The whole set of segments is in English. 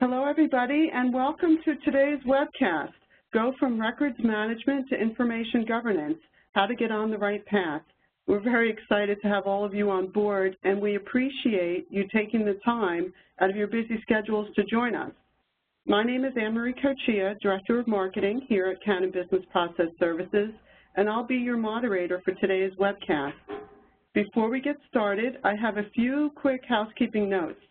Hello, everybody, and welcome to today's webcast, Go from Records Management to Information Governance, How to Get on the Right Path. We're very excited to have all of you on board, and we appreciate you taking the time out of your busy schedules to join us. My name is Anne-Marie Cochia, Director of Marketing here at Canon Business Process Services, and I'll be your moderator for today's webcast. Before we get started, I have a few quick housekeeping notes.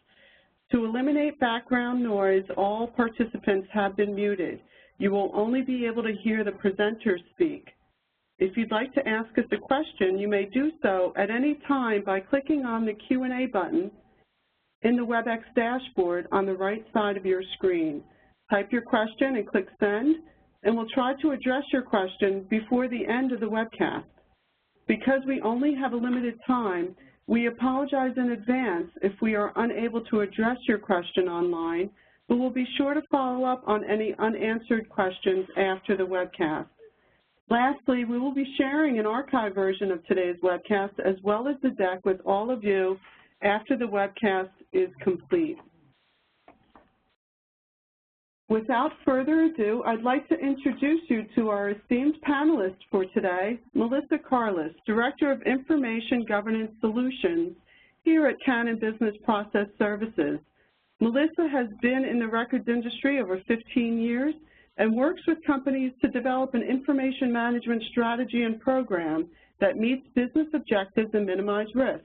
To eliminate background noise, all participants have been muted. You will only be able to hear the presenters speak. If you'd like to ask us a question, you may do so at any time by clicking on the Q&A button in the WebEx dashboard on the right side of your screen. Type your question and click Send, and we'll try to address your question before the end of the webcast. Because we only have a limited time, we apologize in advance if we are unable to address your question online, but we'll be sure to follow up on any unanswered questions after the webcast. Lastly, we will be sharing an archived version of today's webcast as well as the deck with all of you after the webcast is complete. Without further ado, I'd like to introduce you to our esteemed panelists for today, Melissa Carlis, Director of Information Governance Solutions here at Canon Business Process Services. Melissa has been in the records industry over 15 years and works with companies to develop an information management strategy and program that meets business objectives and minimize risk.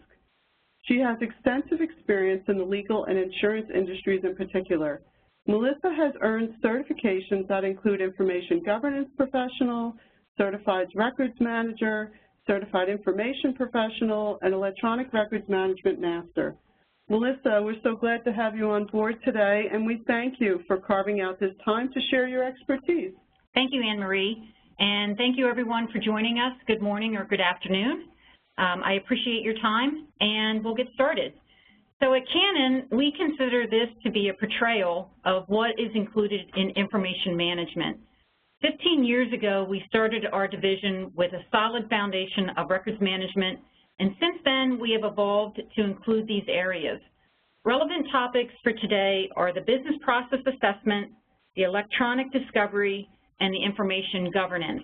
She has extensive experience in the legal and insurance industries in particular. Melissa has earned certifications that include Information Governance Professional, Certified Records Manager, Certified Information Professional, and Electronic Records Management Master. Melissa, we're so glad to have you on board today, and we thank you for carving out this time to share your expertise. Thank you, Anne-Marie, and thank you everyone for joining us. Good morning or good afternoon. I appreciate your time, and we'll get started. So at Canon, we consider this to be a portrayal of what is included in information management. 15 years ago, we started our division with a solid foundation of records management, and since then, we have evolved to include these areas. Relevant topics for today are the business process assessment, the electronic discovery, and the information governance.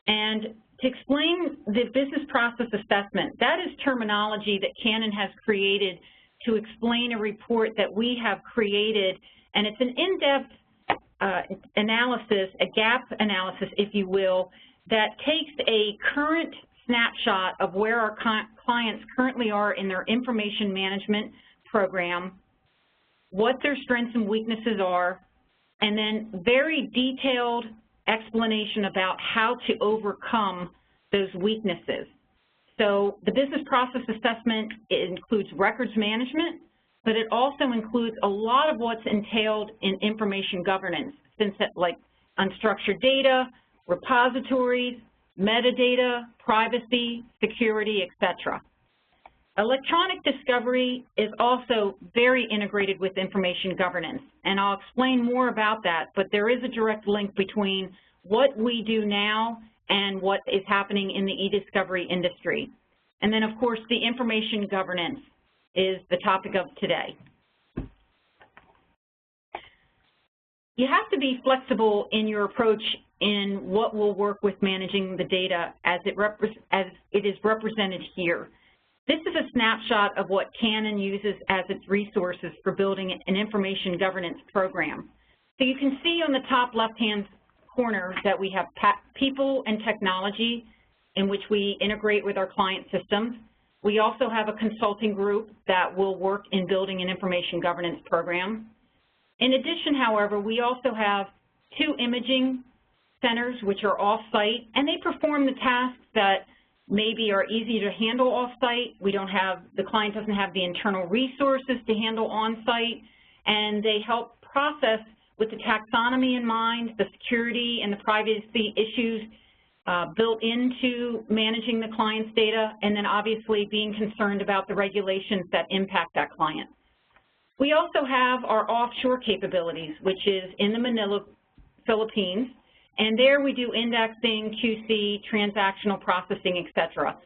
And to explain the business process assessment, that is terminology that Canon has created to explain a report that we have created, and it's an in-depth analysis, a gap analysis, if you will, that takes a current snapshot of where our clients currently are in their information management program, what their strengths and weaknesses are, and then very detailed explanation about how to overcome those weaknesses. So the business process assessment, it includes records management, but it also includes a lot of what's entailed in information governance, like unstructured data, repositories, metadata, privacy, security, etc. Electronic discovery is also very integrated with information governance, and I'll explain more about that, but there is a direct link between what we do now and what is happening in the e-discovery industry. And then, of course, the information governance is the topic of today. You have to be flexible in your approach in what will work with managing the data as it is represented here. This is a snapshot of what Canon uses as its resources for building an information governance program. So you can see on the top left-hand corner that we have people and technology in which we integrate with our client systems. We also have a consulting group that will work in building an information governance program. In addition, however, we also have 2 imaging centers which are off-site, and they perform the tasks that maybe are easy to handle off-site. The client doesn't have the internal resources to handle on-site, and they help process with the taxonomy in mind, the security and the privacy issues built into managing the client's data, and then obviously being concerned about the regulations that impact that client. We also have our offshore capabilities, which is in the Manila, Philippines, and there we do indexing, QC, transactional processing, etc.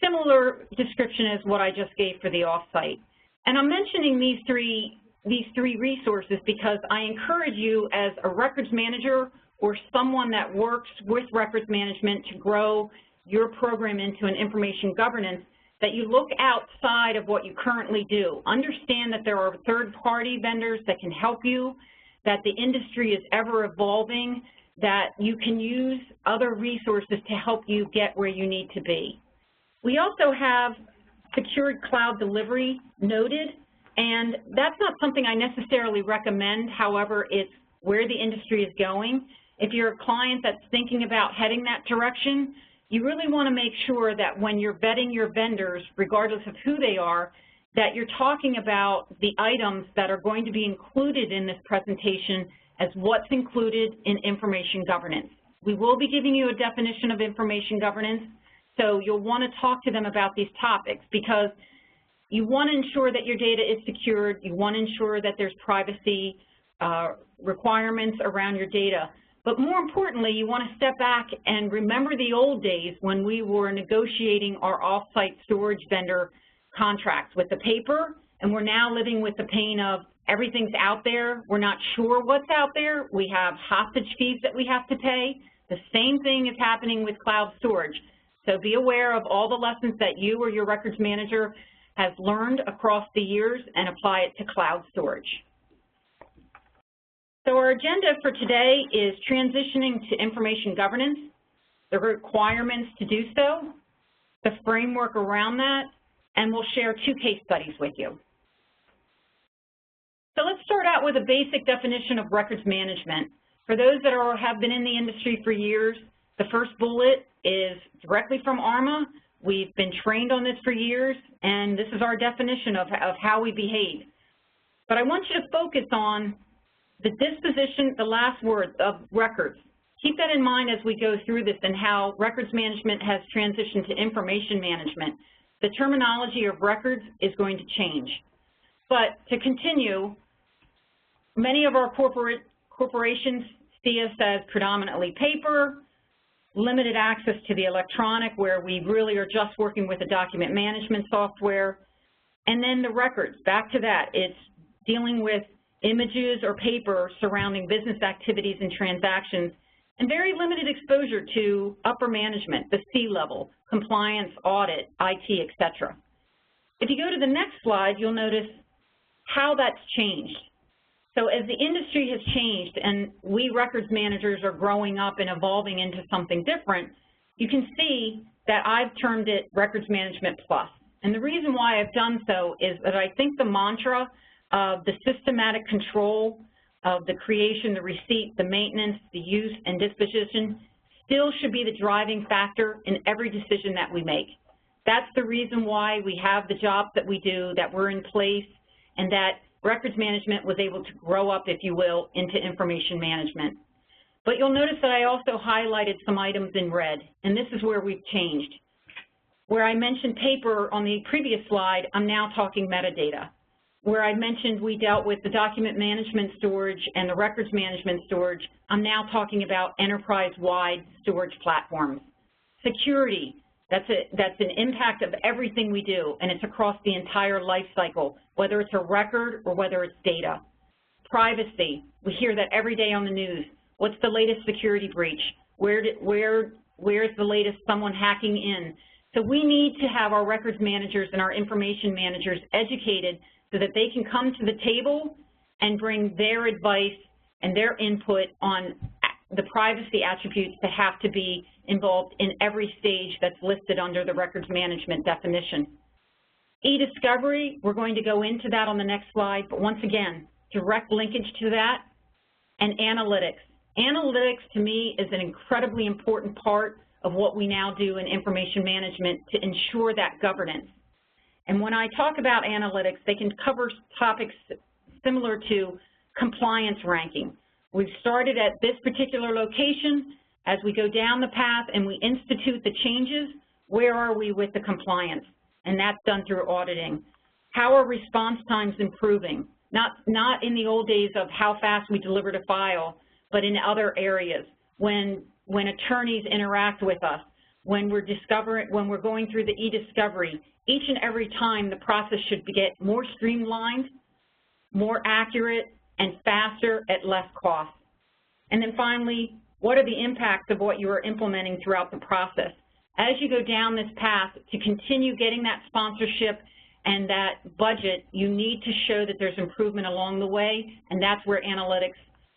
Similar description as what I just gave for the off-site. And I'm mentioning these 3 these three resources because I encourage you as a records manager or someone that works with records management to grow your program into an information governance, that you look outside of what you currently do. Understand that there are third-party vendors that can help you, that the industry is ever evolving, that you can use other resources to help you get where you need to be. We also have secured cloud delivery noted, and that's not something I necessarily recommend. However, it's where the industry is going. If you're a client that's thinking about heading that direction, you really want to make sure that when you're vetting your vendors, regardless of who they are, that you're talking about the items that are going to be included in this presentation as what's included in information governance. We will be giving you a definition of information governance, so you'll want to talk to them about these topics because you want to ensure that your data is secured, you want to ensure that there's privacy requirements around your data. But more importantly, you want to step back and remember the old days when we were negotiating our off-site storage vendor contracts with the paper, and we're now living with the pain of everything's out there. We're not sure what's out there. We have hostage fees that we have to pay. The same thing is happening with cloud storage. So be aware of all the lessons that you or your records manager has learned across the years and apply it to cloud storage. So our agenda for today is transitioning to information governance, the requirements to do so, the framework around that, and we'll share 2 case studies with you. So let's start out with a basic definition of records management. For those that have been in the industry for years, the first bullet is directly from ARMA. We've been trained on this for years, and this is our definition of how we behave. But I want you to focus on the disposition, the last word of records. Keep that in mind as we go through this and how records management has transitioned to information management. The terminology of records is going to change. But to continue, many of our corporations see us as predominantly paper, limited access to the electronic where we really are just working with the document management software, and then the records, back to that, it's dealing with images or paper surrounding business activities and transactions, and very limited exposure to upper management, the C-level, compliance, audit, IT, etc. If you go to the next slide, you'll notice how that's changed. So as the industry has changed and we records managers are growing up and evolving into something different, you can see that I've termed it Records Management Plus. And the reason why I've done so is that I think the mantra of the systematic control of the creation, the receipt, the maintenance, the use, and disposition still should be the driving factor in every decision that we make. That's the reason why we have the jobs that we do, that we're in place, and that records management was able to grow up, if you will, into information management. But you'll notice that I also highlighted some items in red, and this is where we've changed. Where I mentioned paper on the previous slide, I'm now talking metadata. Where I mentioned we dealt with the document management storage and the records management storage, I'm now talking about enterprise-wide storage platforms. Security, that's an impact of everything we do, and it's across the entire life cycle, whether it's a record or whether it's data. Privacy, we hear that every day on the news. What's the latest security breach? Where's the latest someone hacking in? So we need to have our records managers and our information managers educated so that they can come to the table and bring their advice and their input on the privacy attributes that have to be involved in every stage that's listed under the records management definition. E-discovery, we're going to go into that on the next slide, but once again, direct linkage to that, and analytics. Analytics, to me, is an incredibly important part of what we now do in information management to ensure that governance. And when I talk about analytics, they can cover topics similar to compliance ranking. We've started at this particular location. As we go down the path and we institute the changes, where are we with the compliance? And that's done through auditing. How are response times improving? Not in the old days of how fast we delivered a file, but in other areas. When attorneys interact with us, when we're going through the e-discovery, each and every time the process should get more streamlined, more accurate, and faster at less cost. And then finally, what are the impacts of what you are implementing throughout the process? As you go down this path to continue getting that sponsorship and that budget, you need to show that there's improvement along the way, and that's where analytics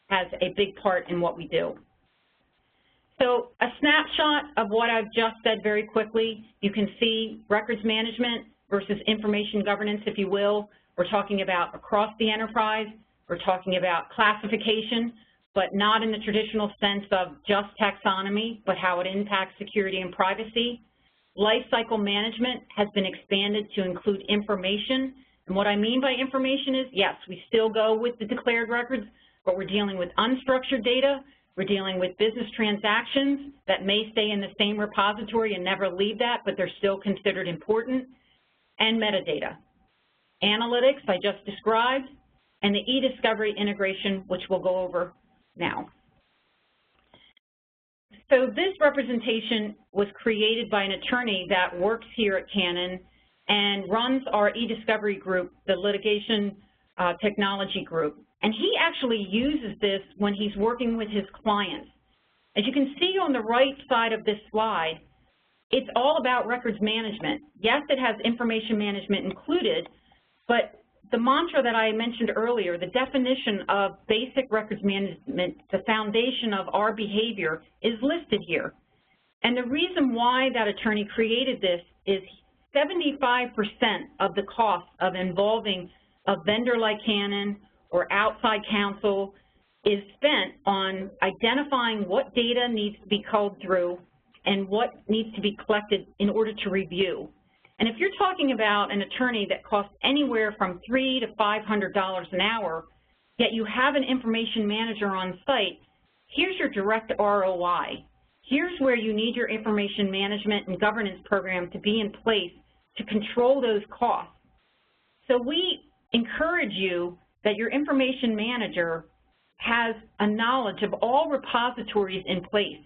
has a big part in what we do. So a snapshot of what I've just said very quickly. You can see records management versus information governance, if you will. We're talking about across the enterprise. We're talking about classification, but not in the traditional sense of just taxonomy, but how it impacts security and privacy. Lifecycle management has been expanded to include information. And what I mean by information is, yes, we still go with the declared records, but we're dealing with unstructured data. We're dealing with business transactions that may stay in the same repository and never leave that, but they're still considered important. And metadata. Analytics, I just described, and the e-discovery integration, which we'll go over now. So this representation was created by an attorney that works here at Canon and runs our e-discovery group, the litigation technology group. And he actually uses this when he's working with his clients. As you can see on the right side of this slide, it's all about records management. Yes, it has information management included, but the mantra that I mentioned earlier, the definition of basic records management, the foundation of our behavior, is listed here. And the reason why that attorney created this is 75% of the cost of involving a vendor like Canon or outside counsel is spent on identifying what data needs to be culled through and what needs to be collected in order to review. And if you're talking about an attorney that costs anywhere from $300 to $500 an hour, yet you have an information manager on site, here's your direct ROI. Here's where you need your information management and governance program to be in place to control those costs. So we encourage you that your information manager has a knowledge of all repositories in place,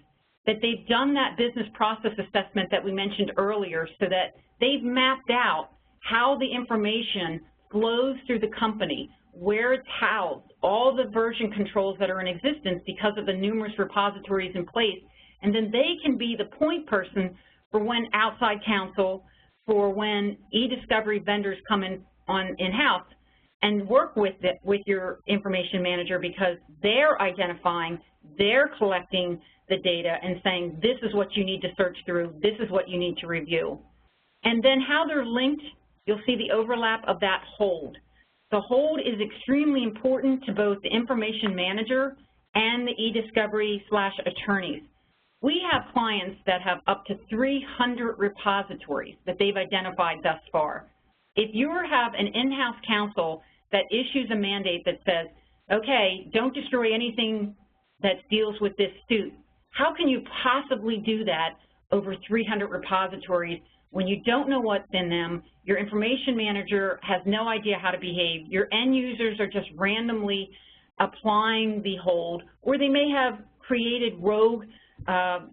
that they've done that business process assessment that we mentioned earlier so that they've mapped out how the information flows through the company, where it's housed, all the version controls that are in existence because of the numerous repositories in place, and then they can be the point person for when outside counsel, for when e-discovery vendors come in-house and work with your information manager because they're identifying, they're collecting the data and saying, this is what you need to search through, this is what you need to review. And then how they're linked, you'll see the overlap of that hold. The hold is extremely important to both the information manager and the e-discovery/attorneys. We have clients that have up to 300 repositories that they've identified thus far. If you have an in-house counsel that issues a mandate that says, okay, don't destroy anything that deals with this suit, how can you possibly do that over 300 repositories when you don't know what's in them, your information manager has no idea how to behave, your end users are just randomly applying the hold, or they may have created rogue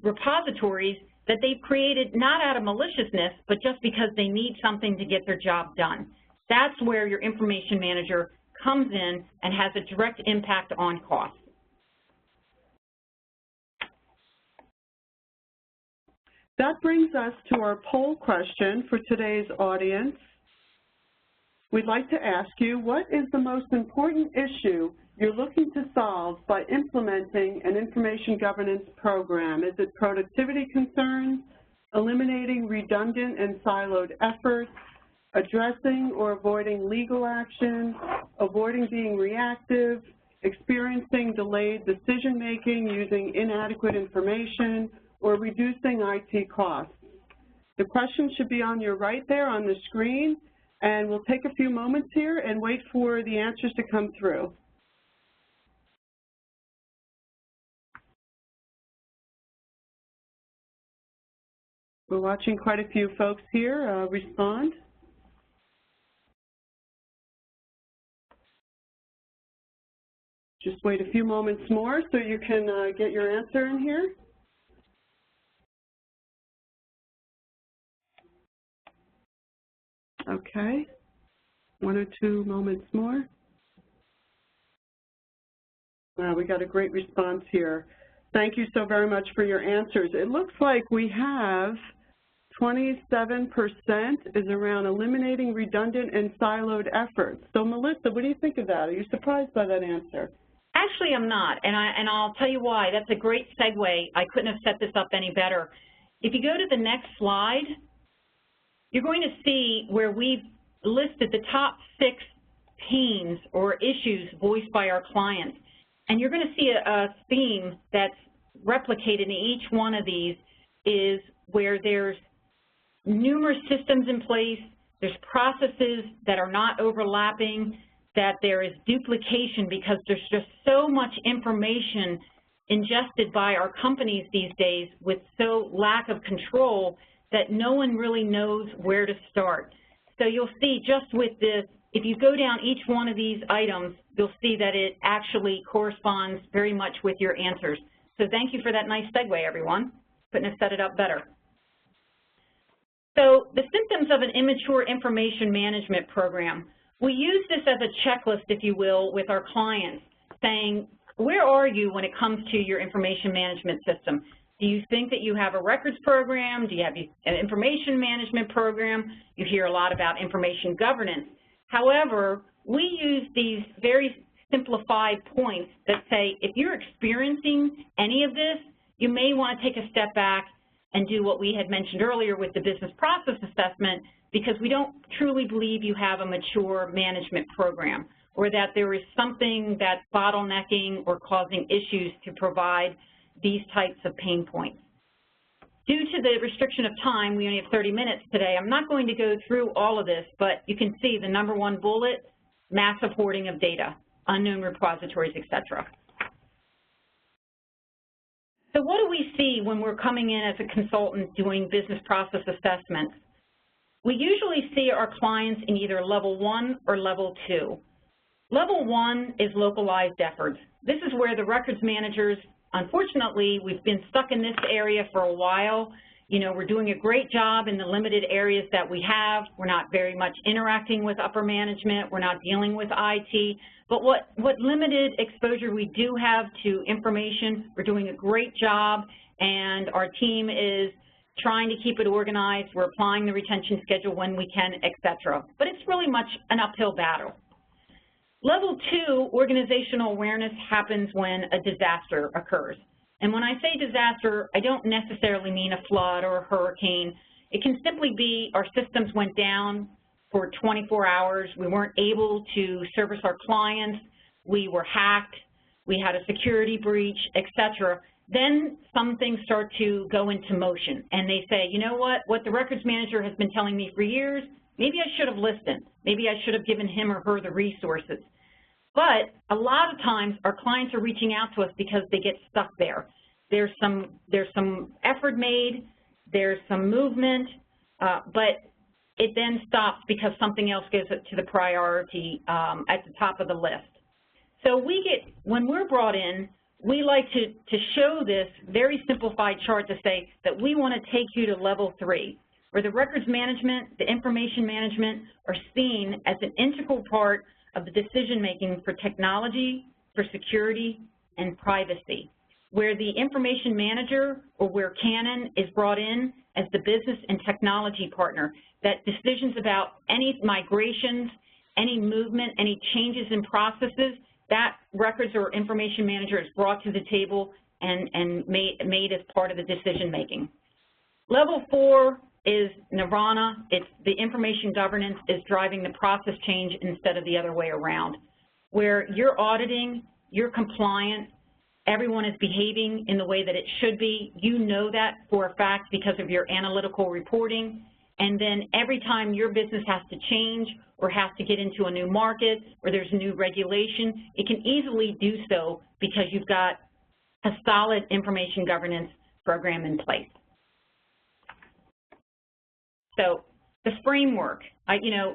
repositories that they've created not out of maliciousness, but just because they need something to get their job done. That's where your information manager comes in and has a direct impact on costs. That brings us to our poll question for today's audience. We'd like to ask you, what is the most important issue you're looking to solve by implementing an information governance program? Is it productivity concerns, eliminating redundant and siloed efforts, addressing or avoiding legal action, avoiding being reactive, experiencing delayed decision-making using inadequate information, or reducing IT costs? The question should be on your right there on the screen, and we'll take a few moments here and wait for the answers to come through. We're watching quite a few folks here respond. Just wait a few moments more so you can get your answer in here. Okay, 1 or 2 moments more. Wow, we got a great response here. Thank you so very much for your answers. It looks like we have 27% is around eliminating redundant and siloed efforts. So Melissa, what do you think of that? Are you surprised by that answer? Actually, I'm not, and I'll tell you why. That's a great segue. I couldn't have set this up any better. If you go to the next slide, you're going to see where we've listed the top 6 pains or issues voiced by our clients. And you're going to see a theme that's replicated in each one of these is where there's numerous systems in place, there's processes that are not overlapping, that there is duplication because there's just so much information ingested by our companies these days with so lack of control that no one really knows where to start. So you'll see just with this, if you go down each one of these items, you'll see that it actually corresponds very much with your answers. So thank you for that nice segue, everyone. Couldn't have set it up better. So the symptoms of an immature information management program. We use this as a checklist, if you will, with our clients, saying, where are you when it comes to your information management system? Do you think that you have a records program? Do you have an information management program? You hear a lot about information governance. However, we use these very simplified points that say, if you're experiencing any of this, you may want to take a step back and do what we had mentioned earlier with the business process assessment, because we don't truly believe you have a mature management program or that there is something that's bottlenecking or causing issues to provide these types of pain points. Due to the restriction of time, we only have 30 minutes today, I'm not going to go through all of this, but you can see the #1 bullet, massive hoarding of data, unknown repositories, etc. So what do we see when we're coming in as a consultant doing business process assessments? We usually see our clients in either level 1 or level 2. Level 1 is localized efforts. This is where the records managers, unfortunately, we've been stuck in this area for a while. You know, we're doing a great job in the limited areas that we have. We're not very much interacting with upper management. We're not dealing with IT. But what limited exposure we do have to information, we're doing a great job, and our team is trying to keep it organized. We're applying the retention schedule when we can, etc. But it's really much an uphill battle. Level 2, organizational awareness, happens when a disaster occurs. And when I say disaster, I don't necessarily mean a flood or a hurricane. It can simply be our systems went down for 24 hours. We weren't able to service our clients. We were hacked. We had a security breach, etc. Then some things start to go into motion. And they say, you know what the records manager has been telling me for years, maybe I should have listened. Maybe I should have given him or her the resources. But a lot of times our clients are reaching out to us because they get stuck there. There's some effort made, there's some movement, but it then stops because something else goes to the priority at the top of the list. So when we're brought in, we like to show this very simplified chart to say that we want to take you to level 3, where the records management, the information management are seen as an integral part of the decision-making for technology, for security, and privacy, where the information manager, or where Canon is brought in as the business and technology partner, that decisions about any migrations, any movement, any changes in processes, that records or information manager is brought to the table and made as part of the decision-making. Level 4 is nirvana. It's the information governance is driving the process change instead of the other way around, where you're auditing, you're compliant, everyone is behaving in the way that it should be. You know that for a fact because of your analytical reporting. And then every time your business has to change or has to get into a new market or there's a new regulation, it can easily do so because you've got a solid information governance program in place. So the framework,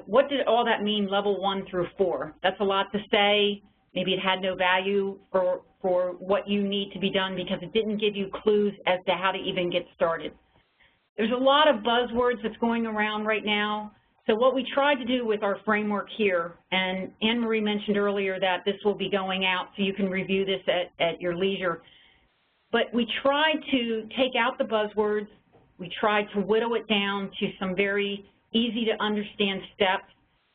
what did all that mean, level 1 through 4? That's a lot to say. Maybe it had no value for what you need to be done because it didn't give you clues as to how to even get started. There's a lot of buzzwords that's going around right now. So what we tried to do with our framework here, and Anne-Marie mentioned earlier that this will be going out so you can review this at your leisure, but we tried to take out the buzzwords. We tried to whittle it down to some very easy to understand steps.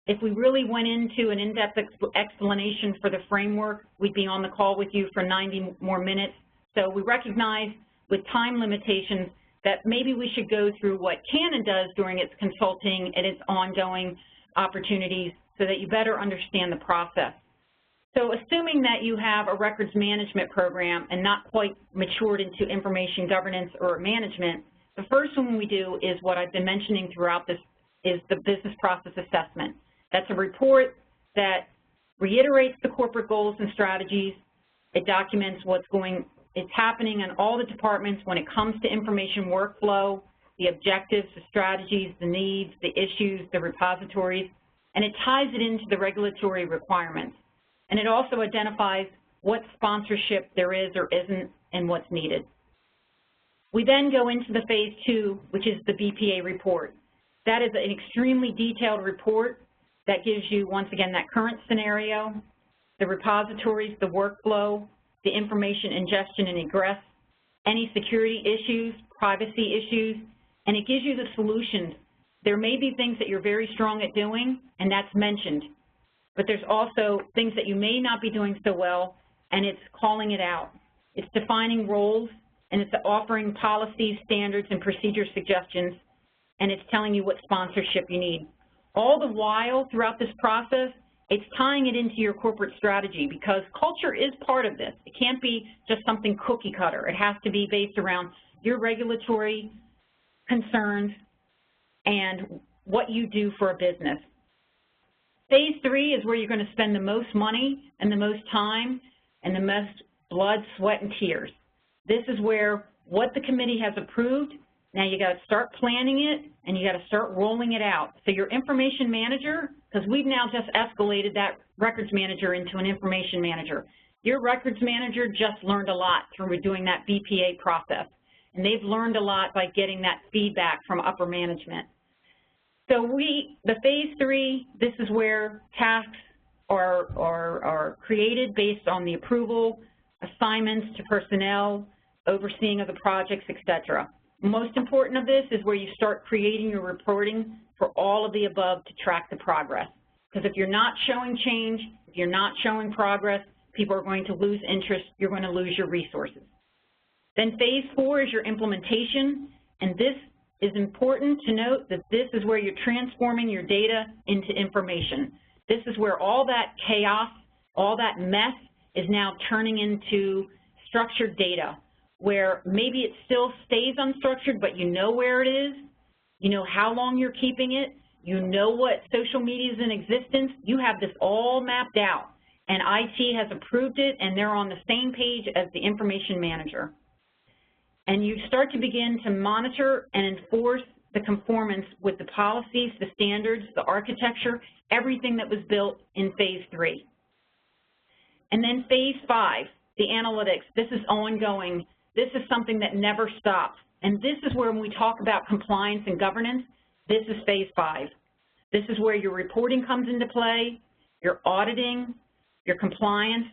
If we really went into an in-depth explanation for the framework, we'd be on the call with you for 90 more minutes. So we recognize with time limitations that maybe we should go through what Canon does during its consulting and its ongoing opportunities so that you better understand the process. So assuming that you have a records management program and not quite matured into information governance or management, the first one we do is what I've been mentioning throughout this, is the business process assessment. That's a report that reiterates the corporate goals and strategies. It documents it's happening in all the departments when it comes to information workflow, the objectives, the strategies, the needs, the issues, the repositories, and it ties it into the regulatory requirements. And it also identifies what sponsorship there is or isn't and what's needed. We then go into the phase 2, which is the BPA report. That is an extremely detailed report that gives you, once again, that current scenario, the repositories, the workflow, the information ingestion and egress, any security issues, privacy issues, and it gives you the solutions. There may be things that you're very strong at doing, and that's mentioned, but there's also things that you may not be doing so well, and it's calling it out. It's defining roles, and it's offering policies, standards, and procedure suggestions, and it's telling you what sponsorship you need. All the while, throughout this process, it's tying it into your corporate strategy because culture is part of this. It can't be just something cookie cutter. It has to be based around your regulatory concerns and what you do for a business. Phase 3 is where you're going to spend the most money and the most time and the most blood, sweat, and tears. This is where what the committee has approved, now you got to start planning it and you got to start rolling it out. So your information manager, because we've now just escalated that records manager into an information manager. Your records manager just learned a lot through doing that BPA process, and they've learned a lot by getting that feedback from upper management. So the phase 3, this is where tasks are created based on the approval, assignments to personnel, overseeing of the projects, etc. Most important of this is where you start creating your reporting for all of the above to track the progress. Because if you're not showing change, if you're not showing progress, people are going to lose interest, you're going to lose your resources. Then phase 4 is your implementation, and this is important to note that this is where you're transforming your data into information. This is where all that chaos, all that mess is now turning into structured data, where maybe it still stays unstructured, but you know where it is, you know how long you're keeping it, you know what social media is in existence, you have this all mapped out, and IT has approved it, and they're on the same page as the information manager. And you start to begin to monitor and enforce the conformance with the policies, the standards, the architecture, everything that was built in phase 3. And then phase 5, the analytics, this is ongoing. This is something that never stops. And this is where when we talk about compliance and governance, this is phase 5. This is where your reporting comes into play, your auditing, your compliance,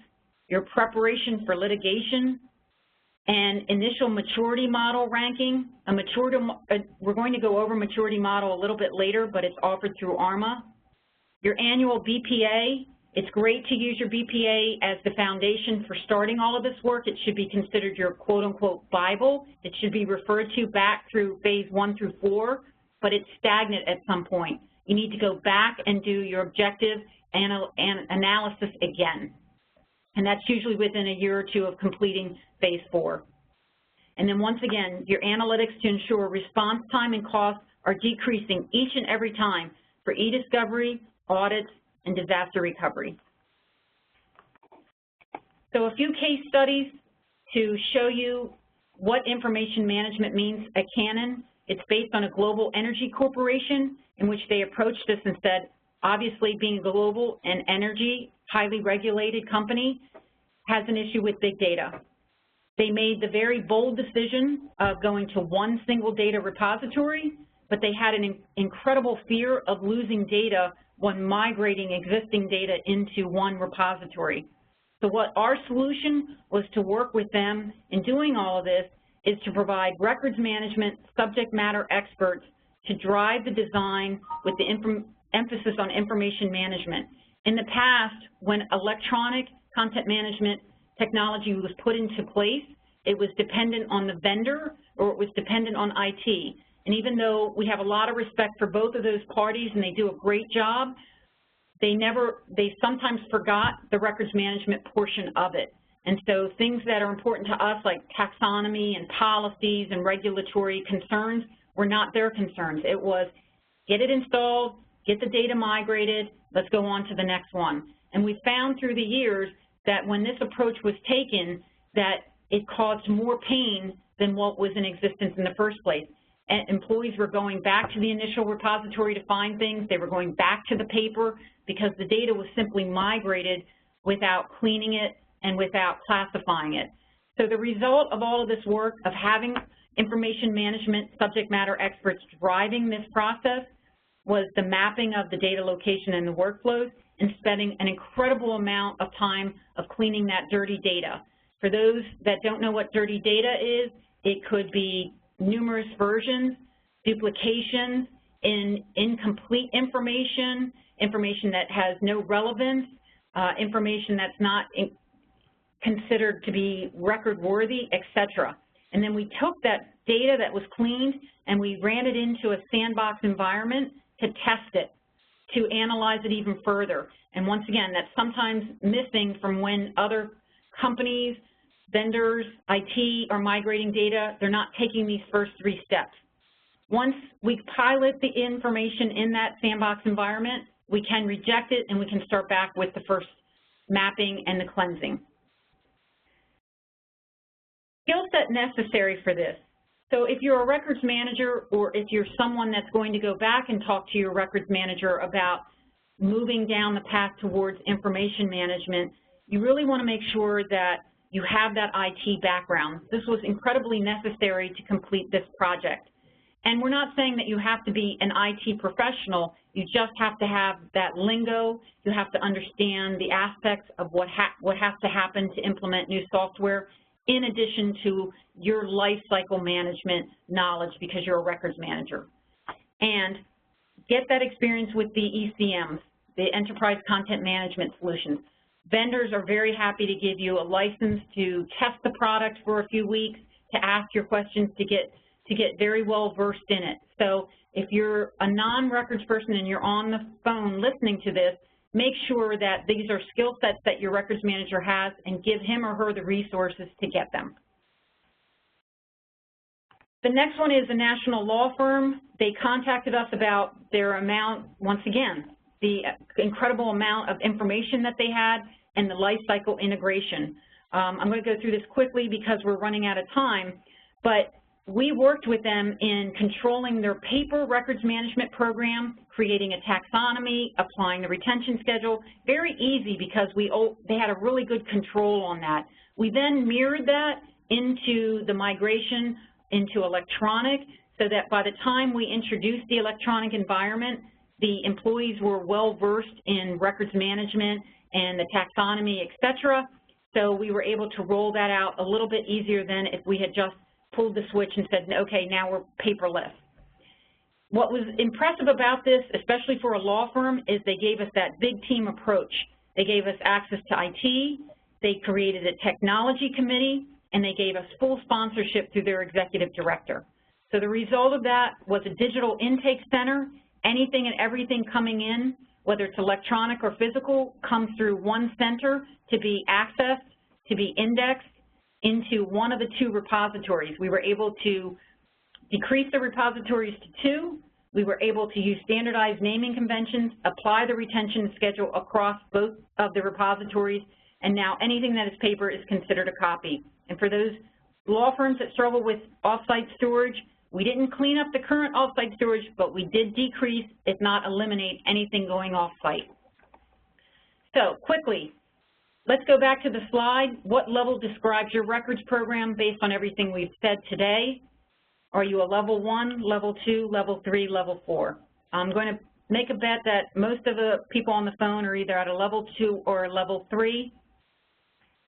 your preparation for litigation, and initial maturity model ranking. We're going to go over maturity model a little bit later, but it's offered through ARMA. Your annual BPA, it's great to use your BPA as the foundation for starting all of this work. It should be considered your quote-unquote Bible. It should be referred to back through phase 1 through 4, but it's stagnant at some point. You need to go back and do your objective analysis again. And that's usually within a year or two of completing phase 4. And then once again, your analytics to ensure response time and cost are decreasing each and every time for e-discovery, audits, and disaster recovery. So a few case studies to show you what information management means at Canon. It's based on a global energy corporation in which they approached us and said, obviously being global and energy, highly regulated company, has an issue with big data. They made the very bold decision of going to one single data repository but they had an incredible fear of losing data when migrating existing data into one repository. So what our solution was to work with them in doing all of this is to provide records management subject matter experts to drive the design with the emphasis on information management. In the past, when electronic content management technology was put into place, it was dependent on the vendor or it was dependent on IT. And even though we have a lot of respect for both of those parties and they do a great job, they sometimes forgot the records management portion of it. And so things that are important to us like taxonomy and policies and regulatory concerns were not their concerns. It was get it installed, get the data migrated, let's go on to the next one. And we found through the years that when this approach was taken, that it caused more pain than what was in existence in the first place. And employees were going back to the initial repository to find things. They were going back to the paper because the data was simply migrated without cleaning it and without classifying it. So the result of all of this work of having information management subject matter experts driving this process was the mapping of the data location and the workflows and spending an incredible amount of time of cleaning that dirty data. For those that don't know what dirty data is, it could be numerous versions, duplications, incomplete information, information that has no relevance, information that's not considered to be record-worthy, etc. And then we took that data that was cleaned and we ran it into a sandbox environment to test it, to analyze it even further. And once again, that's sometimes missing from when other companies, vendors, IT are migrating data. They're not taking these first three steps. Once we pilot the information in that sandbox environment, we can reject it and we can start back with the first mapping and the cleansing. Skill set necessary for this. So if you're a records manager or if you're someone that's going to go back and talk to your records manager about moving down the path towards information management, you really want to make sure that you have that IT background. This was incredibly necessary to complete this project. And we're not saying that you have to be an IT professional, you just have to have that lingo, you have to understand the aspects of what has to happen to implement new software, in addition to your life cycle management knowledge because you're a records manager. And get that experience with the ECMs, the Enterprise Content Management Solutions. Vendors are very happy to give you a license to test the product for a few weeks, to ask your questions, to get very well versed in it. So if you're a non-records person and you're on the phone listening to this, make sure that these are skill sets that your records manager has and give him or her the resources to get them. The next one is a national law firm. They contacted us about their amount, once again, the incredible amount of information that they had and the life cycle integration. I'm going to go through this quickly because we're running out of time, but we worked with them in controlling their paper records management program, creating a taxonomy, applying the retention schedule. Very easy because they had a really good control on that. We then mirrored that into the migration into electronic so that by the time we introduced the electronic environment, the employees were well versed in records management and the taxonomy, et cetera. So we were able to roll that out a little bit easier than if we had just pulled the switch and said, okay, now we're paperless. What was impressive about this, especially for a law firm, is they gave us that big team approach. They gave us access to IT, they created a technology committee, and they gave us full sponsorship through their executive director. So the result of that was a digital intake center. Anything and everything coming in, whether it's electronic or physical, comes through one center to be accessed, to be indexed into one of the two repositories. We were able to decrease the repositories to 2. We were able to use standardized naming conventions, apply the retention schedule across both of the repositories, and now anything that is paper is considered a copy. And for those law firms that struggle with off-site storage, we didn't clean up the current off-site storage, but we did decrease, if not eliminate, anything going off-site. So quickly, let's go back to the slide. What level describes your records program based on everything we've said today? Are you a level 1, level 2, level 3, level 4? I'm going to make a bet that most of the people on the phone are either at a level 2 or a level 3.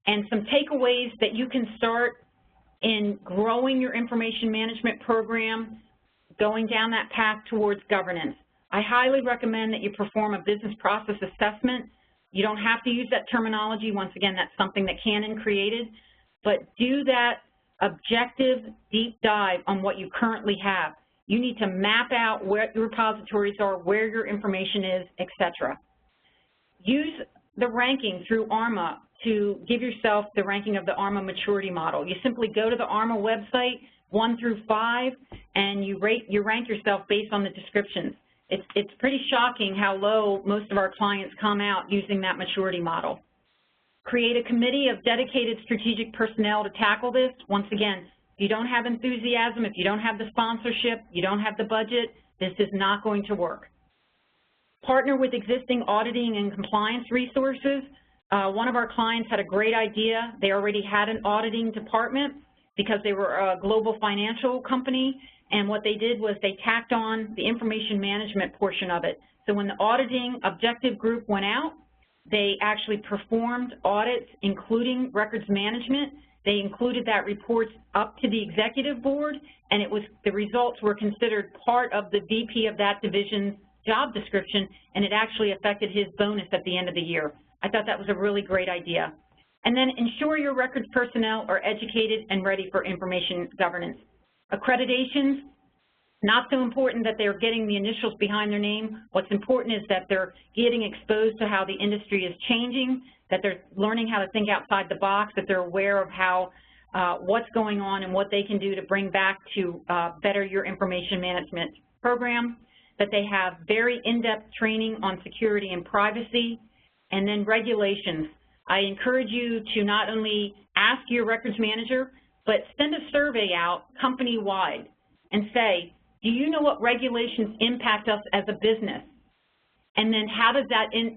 And some takeaways that you can start in growing your information management program, going down that path towards governance. I highly recommend that you perform a business process assessment. You don't have to use that terminology. Once again, that's something that Canon created. But do that objective deep dive on what you currently have. You need to map out where your repositories are, where your information is, etc. Use the ranking through ARMA to give yourself the ranking of the ARMA maturity model. You simply go to the ARMA website, 1 through 5, and you rank yourself based on the descriptions. It's pretty shocking how low most of our clients come out using that maturity model. Create a committee of dedicated strategic personnel to tackle this. Once again, if you don't have enthusiasm, if you don't have the sponsorship, you don't have the budget, this is not going to work. Partner with existing auditing and compliance resources. One of our clients had a great idea. They already had an auditing department because they were a global financial company, and what they did was they tacked on the information management portion of it. So when the auditing objective group went out, they actually performed audits, including records management. They included that report up to the executive board, and the results were considered part of the VP of that division's job description, and it actually affected his bonus at the end of the year. I thought that was a really great idea. And then ensure your records personnel are educated and ready for information governance. Accreditations, not so important that they're getting the initials behind their name. What's important is that they're getting exposed to how the industry is changing, that they're learning how to think outside the box, that they're aware of how what's going on and what they can do to bring back to better your information management program, that they have very in-depth training on security and privacy, and then regulations. I encourage you to not only ask your records manager, but send a survey out company-wide and say, do you know what regulations impact us as a business? And then how does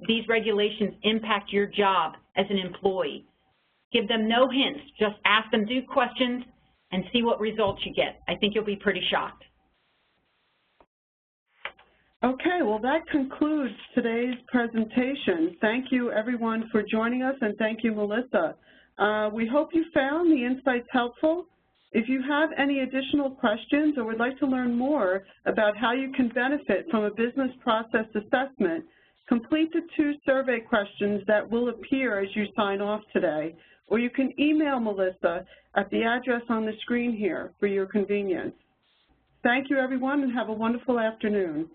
these regulations impact your job as an employee? Give them no hints, just ask them, do questions, and see what results you get. I think you'll be pretty shocked. Okay, well that concludes today's presentation. Thank you everyone for joining us, and thank you, Melissa. We hope you found the insights helpful. If you have any additional questions or would like to learn more about how you can benefit from a business process assessment, complete the 2 survey questions that will appear as you sign off today, or you can email Melissa at the address on the screen here for your convenience. Thank you everyone, and have a wonderful afternoon.